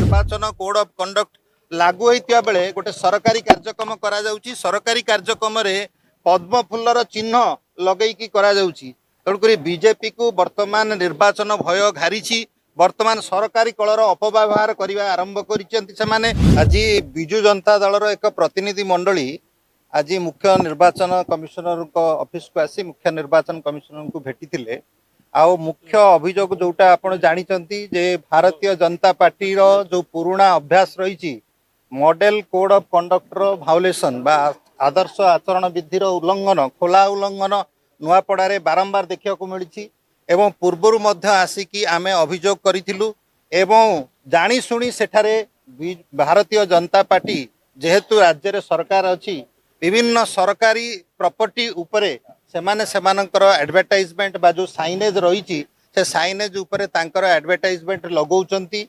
निर्वाचन code of conduct लागू होता बेले गोटे सरकारी कार्यक्रम करा जाउची सरकारी कार्यक्रम रे पद्म फुल्लर चिन्ह लगेकी करा जाउची तेणुक बीजेपी को वर्तमान निर्वाचन भय घारी वर्तमान सरकारी कलर अपव्यवहार करने आरंभ कर आज विजु जनता दलर एक प्रतिनिधि मंडली आज मुख्य निर्वाचन कमिशनर ऑफिस को आसी मुख्य निर्वाचन कमिशनर को भेटी आउ मुख्य अभियोग जोटा आप जानते जे भारतीय जनता पार्टी रो जो पुराना अभ्यास रही मॉडल कोड ऑफ कंडक्टर भायोलेशन बा आदर्श आचरण विधि उल्लंघन खोला उल्लंघन नुआपड़ा बारंबार देखा मिली एवं पूर्वर मध्य आसिकी आमे अभियोग करिथिलु एवं जानी शुणी सेठारे भारतीय जनता पार्टी जेहेतु राज्य रे सरकार अछि विभिन्न सरकारी प्रॉपर्टी उपरे सेमाने सेमानकर एडवर्टाइजमेंट बा जो साइनेज रही से साइनेज उपरे तांकर एडवर्टाइजमेंट लगौचंती